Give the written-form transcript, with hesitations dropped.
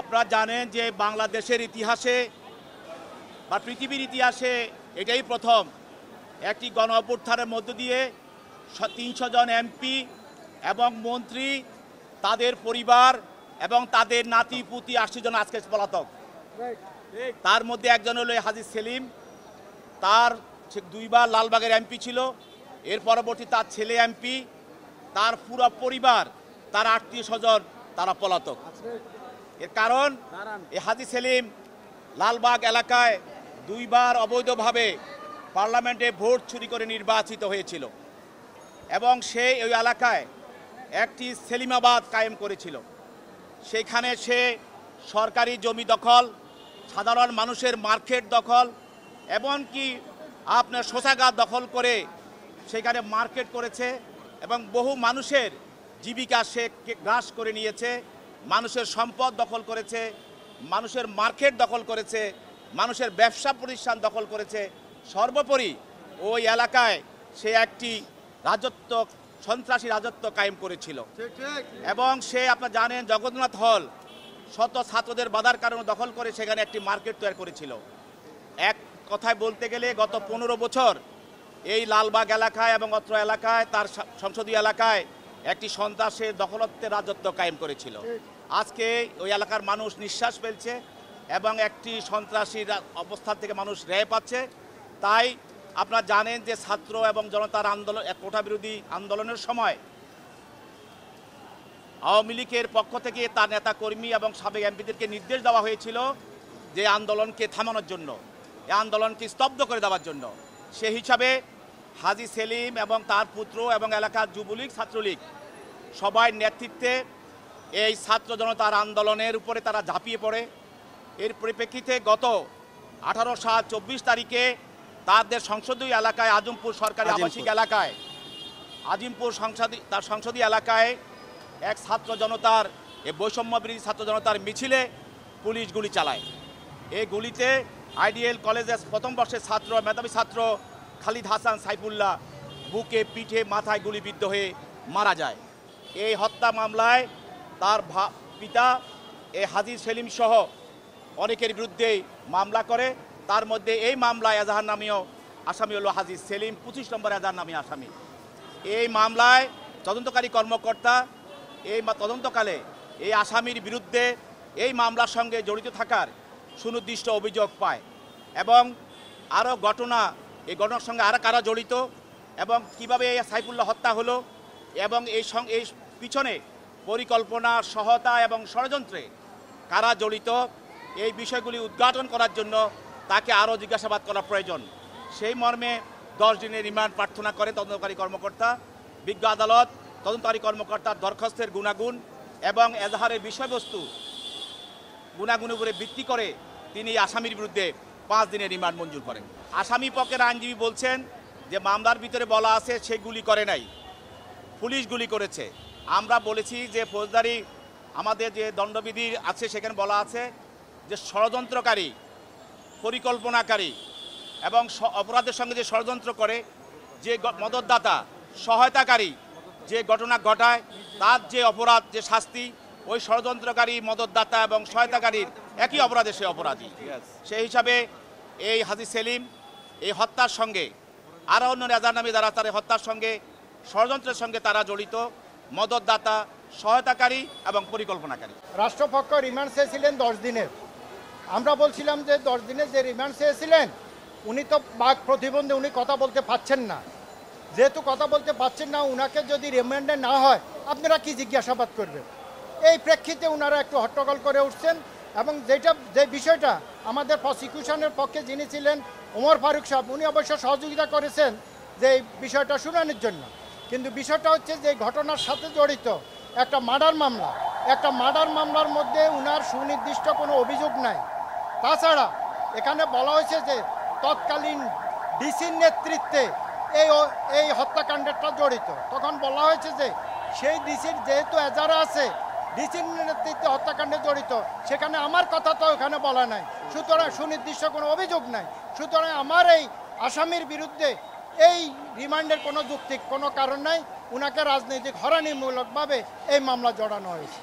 আপনারা জানেন যে বাংলাদেশের ইতিহাসে বা পৃথিবীর ইতিহাসে এটাই প্রথম একটি গণ অভ্যুত্থানের মধ্য দিয়ে ৩০০ জন এমপি এবং মন্ত্রী, তাদের পরিবার এবং তাদের নাতি পুতি ৮০ জন আজকে পলাতক। তার মধ্যে একজন হলো হাজী সেলিম, তার 2বার লালবাগের এমপি ছিল, এর পরবর্তী তার ছেলে এমপি, তার পুরো পরিবার, তার আত্মীয় স্বজন তারা পলাতক। এর কারণ এই হাজী সেলিম লালবাগ এলাকায় 2বার অবৈধভাবে পার্লামেন্টে ভোট চুরি করে নির্বাচিত হয়েছিল এবং সে ওই এলাকায় একটি সেলিমাবাদ কায়েম করেছিল। সেখানে সে সরকারি জমি দখল, সাধারণ মানুষের মার্কেট দখল, এমনকি আপনার শৌচাগার দখল করে সেখানে মার্কেট করেছে এবং বহু মানুষের জীবিকা সে গ্রাস করে নিয়েছে, মানুষের সম্পদ দখল করেছে, মানুষের মার্কেট দখল করেছে, মানুষের ব্যবসা প্রতিষ্ঠান দখল করেছে। সর্বোপরি ওই এলাকায় সে একটি রাজত্ব, সন্ত্রাসী রাজত্ব কায়েম করেছিল এবং সে আপনারা জানেন জগন্নাথ হল শত ছাত্রদের বাধার কারণে দখল করে সেখানে একটি মার্কেট তৈরি করেছিল। এক কথায় বলতে গেলে গত 15 বছর এই লালবাগ এলাকায় এবং অত্র এলাকায় তার সংসদীয় এলাকায় একটি সন্ত্রাসের দখলত্বের রাজত্ব কায়েম করেছিল। আজকে ওই এলাকার মানুষ নিঃশ্বাস ফেলছে এবং একটি সন্ত্রাসী অবস্থান থেকে মানুষ রেহাই পাচ্ছে। তাই আপনারা জানেন যে ছাত্র এবং জনতার আন্দোলন, কোটা বিরোধী আন্দোলনের সময় আওয়ামী লীগের পক্ষ থেকে তার নেতা কর্মী এবং সাবেক এমপিদেরকে নির্দেশ দেওয়া হয়েছিল যে আন্দোলনকে থামানোর জন্য, এই আন্দোলনকে স্তব্ধ করে দেওয়ার জন্য। সে হিসাবে হাজী সেলিম এবং তার পুত্র এবং এলাকার যুবলীগ, ছাত্রলীগ সবাই নেতৃত্বে এই ছাত্র জনতার আন্দোলনের উপরে তারা ঝাঁপিয়ে পড়ে। এর পরিপ্রেক্ষিতে গত 18/7/24 তারিখে তাদের সংসদীয় এলাকায়, আজিমপুর সরকারি আবাসিক এলাকায়, আজিমপুর তার সংসদীয় এলাকায় এক ছাত্র জনতার, এই বৈষম্য বিরোধী ছাত্র জনতার মিছিলে পুলিশ গুলি চালায়। এই গুলিতে আইডিএল কলেজের প্রথম বর্ষের ছাত্র, মেধাবী ছাত্র খালিদ হাসান সাইফুল্লাহ বুকে, পিঠে, মাথায় গুলিবিদ্ধ হয়ে মারা যায়। এই হত্যা মামলায় তার পিতা এই হাজী সেলিম সহ অনেকের বিরুদ্ধে মামলা করে। তার মধ্যে এই মামলায় এজাহার নামীয় আসামি হলো হাজী সেলিম, 25 নম্বর এজাহার নামী আসামি। এই মামলায় তদন্তকারী কর্মকর্তা এই তদন্তকালে এই আসামির বিরুদ্ধে এই মামলার সঙ্গে জড়িত থাকার সুনির্দিষ্ট অভিযোগ পায় এবং আরও ঘটনা, এই ঘটনার সঙ্গে আরও কারা জড়িত এবং কিভাবে এই সাইফুল্লাহ হত্যা হলো এবং এই পিছনে পরিকল্পনা, সহায়তা এবং ষড়যন্ত্রে কারা জড়িত, এই বিষয়গুলি উদ্ঘাটন করার জন্য তাকে আরও জিজ্ঞাসাবাদ করা প্রয়োজন। সেই মর্মে 10 দিনের রিমান্ড প্রার্থনা করেন তদন্তকারী কর্মকর্তা। বিজ্ঞ আদালত তদন্তকারী কর্মকর্তার দরখাস্তের গুণাগুণ এবং এজাহারের বিষয়বস্তু গুণাগুণের উপরে ভিত্তি করে তিনি আসামির বিরুদ্ধে 5 দিনের রিমান্ড মঞ্জুর করেন। আসামি পক্ষের আইনজীবী বলছেন যে মামলার ভিতরে বলা আছে সে গুলি করে নাই, পুলিশ গুলি করেছে। আমরা বলেছি যে ফৌজদারি আমাদের যে দণ্ডবিধি আছে সেখানে বলা আছে যে ষড়যন্ত্রকারী, পরিকল্পনাকারী এবং অপরাধের সঙ্গে যে ষড়যন্ত্র করে, যে মদতদাতা, সহায়তাকারী যে ঘটনা ঘটায়, তার যে অপরাধ, যে শাস্তি ওই ষড়যন্ত্রকারী, মদতদাতা এবং সহায়তাকারীর একই অপরাধে সে অপরাধী। সেই হিসাবে এই হাজী সেলিম এই হত্যার সঙ্গে আরও অন্য এজাহার নামী যারা তার হত্যার সঙ্গে, ষড়যন্ত্রের সঙ্গে তারা জড়িত, মদতদাতা, সহায়তাকারী এবং পরিকল্পনাকারী। রাষ্ট্রপক্ষ রিমান্ড চেয়েছিলেন 10 দিনের। আমরা বলছিলাম যে 10 দিনের যে রিমান্ড চেয়েছিলেন উনি তো বাক প্রতিবন্ধী, উনি কথা বলতে পারছেন না। যেহেতু কথা বলতে পারছেন না, উনাকে যদি রিমান্ডে না হয় আপনারা কি জিজ্ঞাসাবাদ করবেন? এই প্রেক্ষিতে উনারা একটু হট্টগোল করে উঠছেন এবং যে বিষয়টা আমাদের প্রসিকিউশনের পক্ষে যিনি ছিলেন ওমর ফারুক সাহেব, উনি অবশ্য সহযোগিতা করেছেন যে এই বিষয়টা শুনানির জন্য। কিন্তু বিষয়টা হচ্ছে যে ঘটনার সাথে জড়িত একটা মার্ডার মামলা, একটা মার্ডার মামলার মধ্যে উনার সুনির্দিষ্ট কোনো অভিযোগ নাই। তাছাড়া এখানে বলা হয়েছে যে তৎকালীন ডিসির নেতৃত্বে এই হত্যাকাণ্ডটা জড়িত। তখন বলা হয়েছে যে সেই ডিসির যেহেতু এজাহার আছে, ডিসির নেতৃত্বে হত্যাকাণ্ডে জড়িত, সেখানে আমার কথা তো ওখানে বলা নাই, সুতরাং সুনির্দিষ্ট কোনো অভিযোগ নাই। সুতরাং আমার এই আসামির বিরুদ্ধে এই রিমান্ডের কোনো যৌক্তিক কোনো কারণ নাই, উনাকে রাজনৈতিক হয়রানিমূলকভাবে এই মামলা জড়ানো হয়েছে।